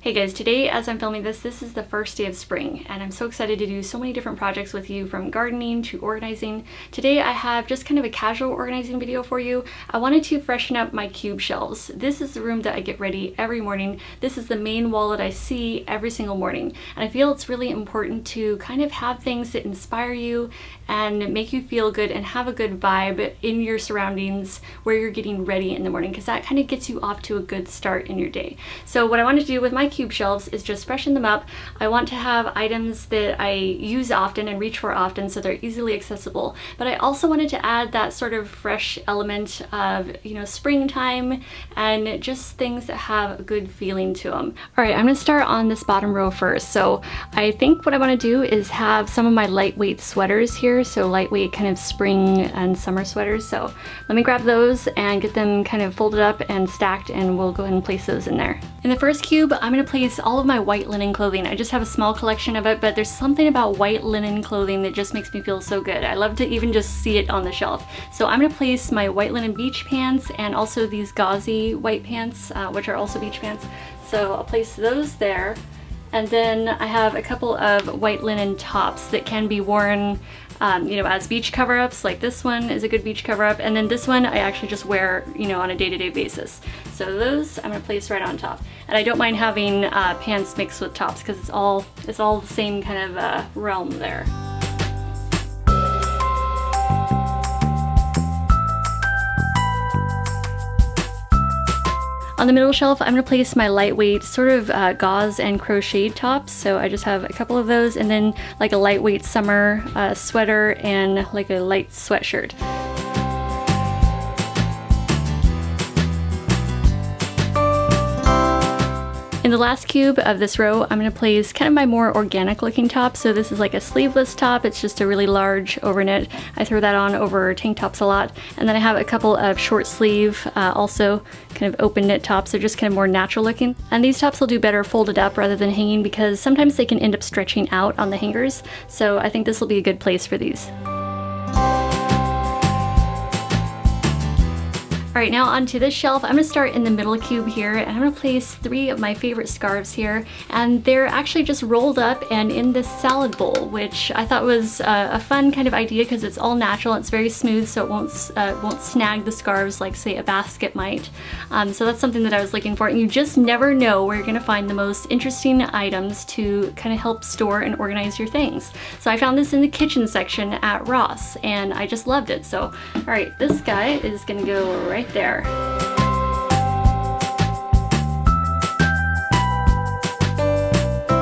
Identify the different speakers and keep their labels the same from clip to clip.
Speaker 1: Hey guys, today as I'm filming this is the first day of spring and I'm so excited to do so many different projects with you, from gardening to organizing. Today I have just kind of a casual organizing video for you. I wanted to freshen up my cube shelves. This is the room that I get ready every morning. This is the main wall that I see every single morning. And I feel it's really important to kind of have things that inspire you and make you feel good and have a good vibe in your surroundings where you're getting ready in the morning, because that kind of gets you off to a good start in your day. So what I want to do with my cube shelves is just freshen them up. I want to have items that I use often and reach for often so they're easily accessible, but I also wanted to add that sort of fresh element of, springtime and just things that have a good feeling to them. All right, I'm gonna start on this bottom row first. So I think what I want to do is have some of my lightweight sweaters here, so lightweight kind of spring and summer sweaters. So let me grab those and get them kind of folded up and stacked, and we'll go ahead and place those in there. In the first cube, I'm gonna place all of my white linen clothing. I just have a small collection of it, but there's something about white linen clothing that just makes me feel so good. I love to even just see it on the shelf. So I'm gonna place my white linen beach pants and also these gauzy white pants, which are also beach pants. So I'll place those there. And then I have a couple of white linen tops that can be worn as beach cover-ups. Like this one is a good beach cover-up, and then this one I actually just wear, on a day-to-day basis. So those I'm gonna place right on top. And I don't mind having pants mixed with tops because it's all the same kind of realm there. On the middle shelf, I'm gonna place my lightweight sort of gauze and crocheted tops. So I just have a couple of those, and then like a lightweight summer sweater and like a light sweatshirt. In the last cube of this row, I'm gonna place kind of my more organic looking top. So this is like a sleeveless top. It's just a really large overknit. I throw that on over tank tops a lot. And then I have a couple of short sleeve, also kind of open knit tops. They're just kind of more natural looking. And these tops will do better folded up rather than hanging, because sometimes they can end up stretching out on the hangers. So I think this will be a good place for these. All right, now onto this shelf. I'm gonna start in the middle cube here, and I'm gonna place 3 of my favorite scarves here, and they're actually just rolled up and in this salad bowl, which I thought was a fun kind of idea because it's all natural. It's very smooth, so it won't snag the scarves like, say, a basket might. So that's something that I was looking for, and you just never know where you're gonna find the most interesting items to kind of help store and organize your things. So I found this in the kitchen section at Ross, and I just loved it. So, all right, this guy is gonna go right there.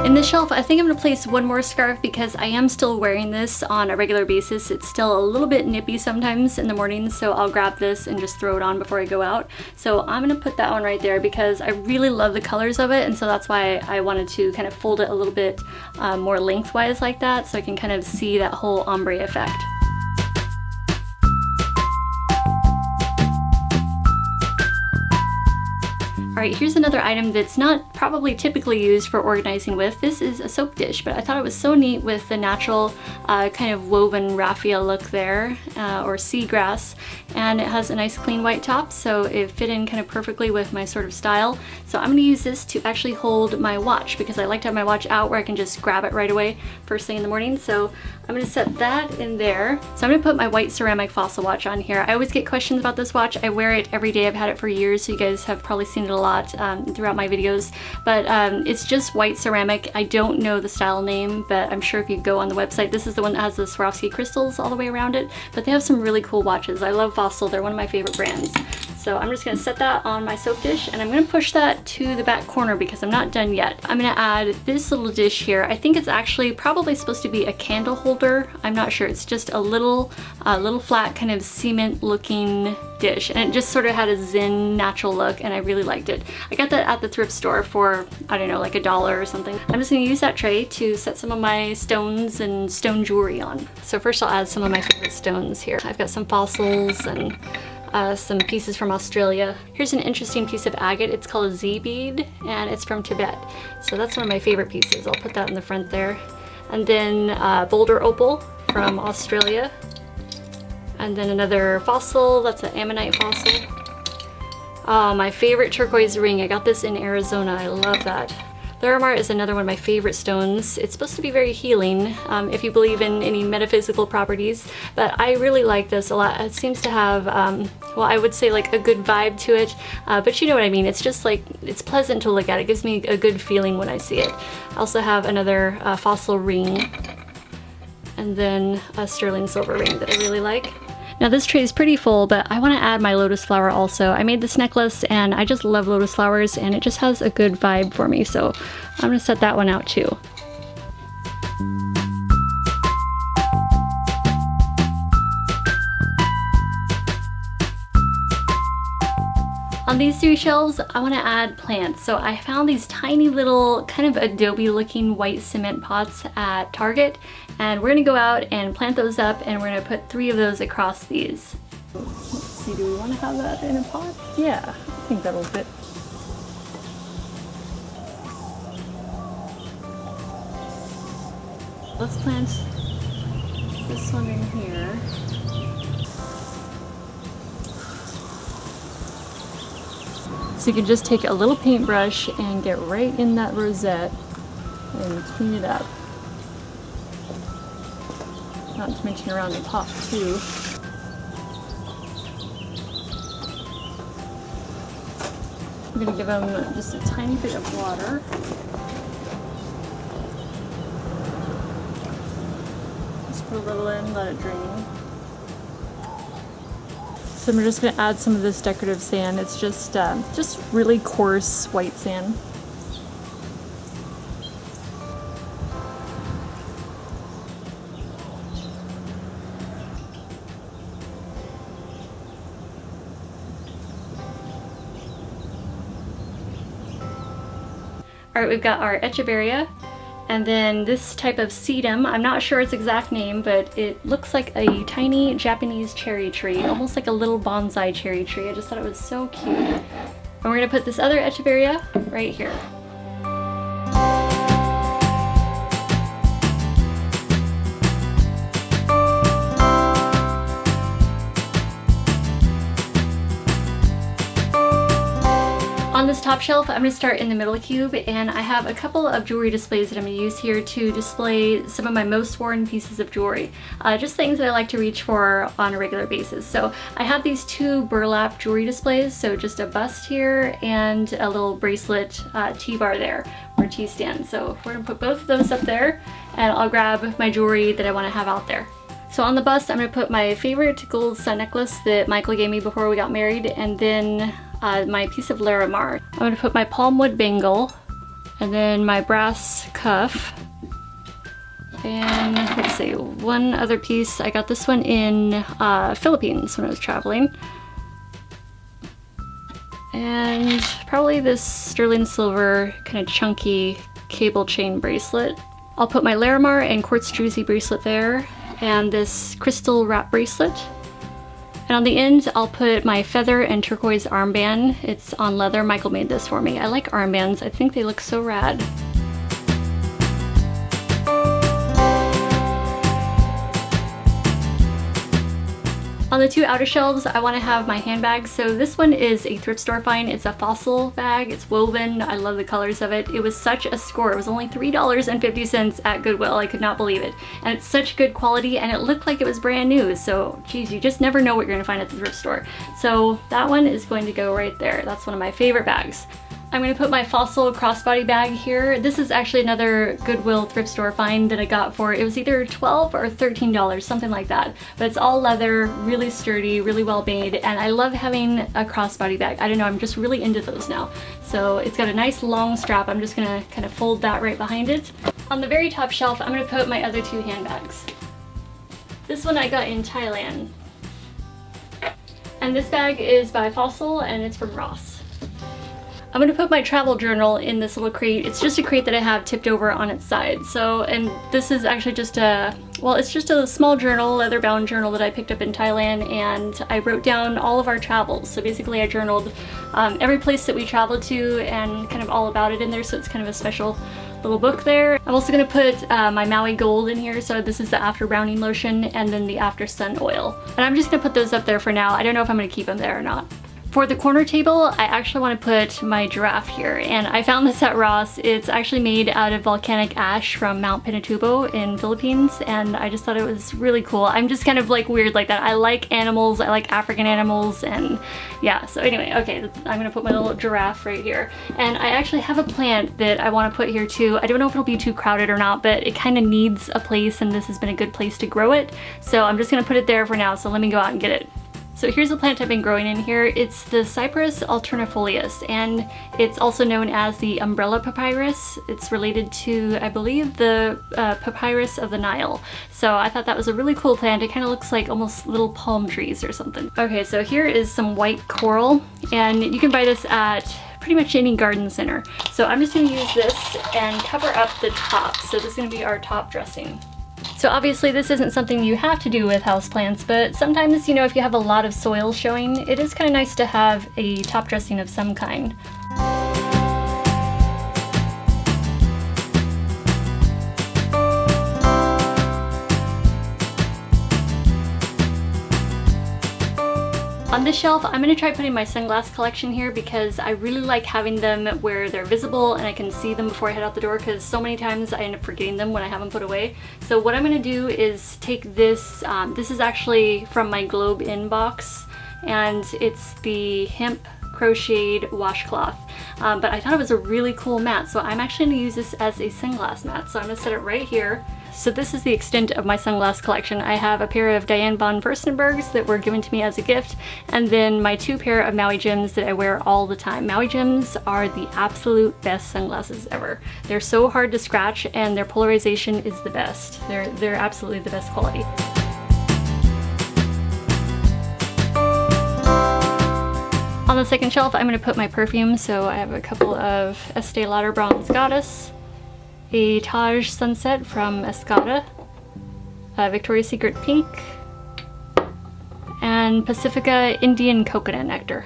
Speaker 1: In this shelf, I think I'm gonna place one more scarf because I am still wearing this on a regular basis. It's still a little bit nippy sometimes in the morning, so I'll grab this and just throw it on before I go out. So I'm gonna put that one right there because I really love the colors of it, and so that's why I wanted to kind of fold it a little bit more lengthwise like that, so I can kind of see that whole ombre effect. Alright, here's another item that's not probably typically used for organizing with. This is a soap dish, but I thought it was so neat with the natural kind of woven raffia look there, or seagrass, and it has a nice clean white top, so it fit in kind of perfectly with my sort of style. So I'm going to use this to actually hold my watch, because I like to have my watch out where I can just grab it right away first thing in the morning. So I'm going to set that in there. So I'm going to put my white ceramic fossil watch on here. I always get questions about this watch. I wear it every day. I've had it for years, so you guys have probably seen it a lot throughout my videos, but it's just white ceramic. I don't know the style name, but I'm sure if you go on the website, this is the one that has the Swarovski crystals all the way around it, but they have some really cool watches. I love Fossil. They're one of my favorite brands. So I'm just gonna set that on my soap dish, and I'm gonna push that to the back corner because I'm not done yet. I'm gonna add this little dish here. I think it's actually probably supposed to be a candle holder. I'm not sure. It's just a little flat kind of cement looking dish, and it just sort of had a zen natural look, and I really liked it. I got that at the thrift store for, I don't know, like $1 or something. I'm just gonna use that tray to set some of my stones and stone jewelry on. So first I'll add some of my favorite stones here. I've got some fossils and some pieces from Australia. Here's an interesting piece of agate. It's called a Z bead, and it's from Tibet. So that's one of my favorite pieces. I'll put that in the front there. And then boulder opal from Australia. And then another fossil, that's an ammonite fossil. Oh, my favorite turquoise ring. I got this in Arizona. I love that. Larimar is another one of my favorite stones. It's supposed to be very healing if you believe in any metaphysical properties, but I really like this a lot. It seems to have, well, I would say like a good vibe to it, but you know what I mean. It's just like, it's pleasant to look at. It gives me a good feeling when I see it. I also have another fossil ring, and then a sterling silver ring that I really like. Now this tray is pretty full, but I want to add my lotus flower also. I made this necklace and I just love lotus flowers and it just has a good vibe for me, so I'm going to set that one out too. On these three shelves, I want to add plants. So I found these tiny little kind of adobe looking white cement pots at Target, and we're going to go out and plant those up, and we're going to put 3 of those across these. Let's see, do we want to have that in a pot? Yeah, I think that'll fit. Let's plant this one in here. So you can just take a little paintbrush and get right in that rosette and clean it up. Not to mention around the top too. I'm gonna give them just a tiny bit of water. Just put a little in, let it drain. So I'm just going to add some of this decorative sand. It's just really coarse white sand. Alright, we've got our echeveria. And then this type of sedum, I'm not sure its exact name, but it looks like a tiny Japanese cherry tree, almost like a little bonsai cherry tree. I just thought it was so cute. And we're gonna put this other echeveria right here. On this top shelf, I'm going to start in the middle cube, and I have a couple of jewelry displays that I'm going to use here to display some of my most worn pieces of jewelry. Just things that I like to reach for on a regular basis. So I have these 2 burlap jewelry displays, so just a bust here and a little bracelet T-bar there, or T-stand. So we're going to put both of those up there, and I'll grab my jewelry that I want to have out there. So on the bust, I'm going to put my favorite gold sun necklace that Michael gave me before we got married, and then my piece of Larimar. I'm going to put my palmwood bangle, and then my brass cuff, and let's see, one other piece. I got this one in Philippines when I was traveling. And probably this sterling silver kind of chunky cable chain bracelet. I'll put my Larimar and quartz druzy bracelet there, and this crystal wrap bracelet. And on the end, I'll put my feather and turquoise armband. It's on leather. Michael made this for me. I like armbands. I think they look so rad. On the 2 outer shelves, I want to have my handbags. So this one is a thrift store find. It's a fossil bag. It's woven. I love the colors of it. It was such a score. It was only $3.50 at Goodwill. I could not believe it. And it's such good quality, and it looked like it was brand new. So geez, you just never know what you're going to find at the thrift store. So that one is going to go right there. That's one of my favorite bags. I'm going to put my fossil crossbody bag here. This is actually another Goodwill thrift store find that I got for, it was either $12 or $13, something like that. But it's all leather, really sturdy, really well made, and I love having a crossbody bag. I don't know, I'm just really into those now. So it's got a nice long strap. I'm just going to kind of fold that right behind it. On the very top shelf, I'm going to put my other 2 handbags. This one I got in Thailand. And this bag is by Fossil, and it's from Ross. I'm going to put my travel journal in this little crate. It's just a crate that I have tipped over on its side. So, and this is actually just a, well, it's just a small journal, leather-bound journal that I picked up in Thailand, and I wrote down all of our travels. So basically I journaled every place that we traveled to and kind of all about it in there, so it's kind of a special little book there. I'm also going to put my Maui Gold in here. So this is the After Browning lotion, and then the After Sun oil. And I'm just going to put those up there for now. I don't know if I'm going to keep them there or not. For the corner table, I actually want to put my giraffe here, and I found this at Ross. It's actually made out of volcanic ash from Mount Pinatubo in Philippines, and I just thought it was really cool. I'm just kind of like weird like that. I like animals, I like African animals, and yeah, so anyway, okay, I'm gonna put my little giraffe right here. And I actually have a plant that I want to put here too. I don't know if it'll be too crowded or not, but it kind of needs a place, and this has been a good place to grow it. So I'm just gonna put it there for now, so let me go out and get it. So here's a plant I've been growing in here. It's the Cypress alternifolius, and it's also known as the umbrella papyrus. It's related to, I believe, the papyrus of the Nile. So I thought that was a really cool plant. It kind of looks like almost little palm trees or something. Okay, so here is some white coral, and you can buy this at pretty much any garden center. So I'm just gonna use this and cover up the top. So this is gonna be our top dressing. So obviously this isn't something you have to do with houseplants, but sometimes, you know, if you have a lot of soil showing, it is kind of nice to have a top dressing of some kind. On this shelf, I'm gonna try putting my sunglass collection here because I really like having them where they're visible and I can see them before I head out the door, because so many times I end up forgetting them when I have them put away. So what I'm gonna do is take this, this is actually from my Globe In box, and it's the hemp crocheted washcloth. But I thought it was a really cool mat, so I'm actually gonna use this as a sunglass mat. So I'm gonna set it right here. So this is the extent of my sunglass collection. I have a pair of Diane von Furstenbergs that were given to me as a gift, and then my 2 pair of Maui Jims that I wear all the time. Maui Jims are the absolute best sunglasses ever. They're so hard to scratch, and their polarization is the best. They're absolutely the best quality. On the second shelf, I'm going to put my perfume. So I have a couple of Estee Lauder Bronze Goddess, a Taj Sunset from Escada, Victoria's Secret Pink, and Pacifica Indian Coconut Nectar.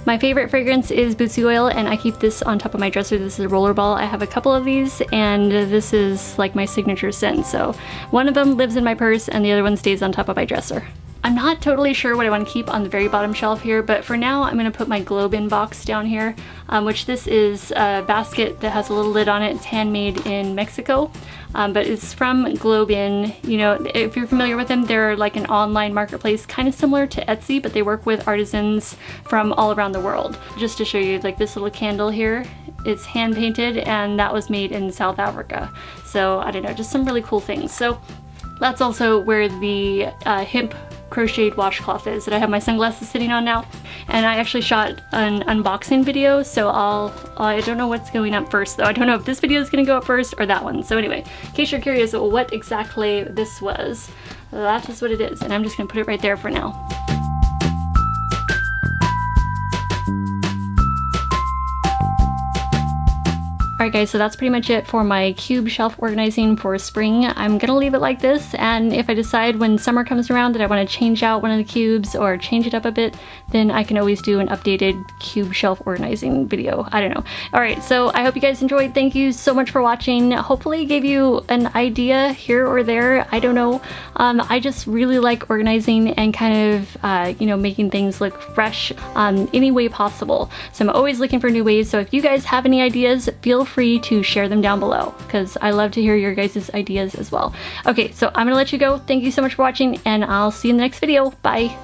Speaker 1: My favorite fragrance is Bootsy Oil, and I keep this on top of my dresser. This is a rollerball. I have a couple of these, and this is like my signature scent. So one of them lives in my purse and the other one stays on top of my dresser. I'm not totally sure what I want to keep on the very bottom shelf here, but for now I'm going to put my Globe In box down here, which this is a basket that has a little lid on it. It's handmade in Mexico, but it's from Globe In. You know, if you're familiar with them, they're like an online marketplace, kind of similar to Etsy, but they work with artisans from all around the world. Just to show you, like this little candle here, it's hand painted, and that was made in South Africa. So I don't know, just some really cool things. So that's also where the hemp crocheted washcloth is that I have my sunglasses sitting on now. And I actually shot an unboxing video, so I don't know what's going up first though. I don't know if this video is going to go up first or that one. So anyway, in case you're curious what exactly this was, that is what it is, and I'm just going to put it right there for now. Alright guys, so that's pretty much it for my cube shelf organizing for spring. I'm gonna leave it like this, and if I decide when summer comes around that I want to change out one of the cubes or change it up a bit, then I can always do an updated cube shelf organizing video. I don't know. Alright, so I hope you guys enjoyed. Thank you so much for watching. Hopefully it gave you an idea here or there. I don't know. I just really like organizing and kind of, you know, making things look fresh any way possible. So I'm always looking for new ways. So if you guys have any ideas, feel free to share them down below, because I love to hear your guys' ideas as well. Okay, so I'm gonna let you go. Thank you so much for watching, and I'll see you in the next video. Bye.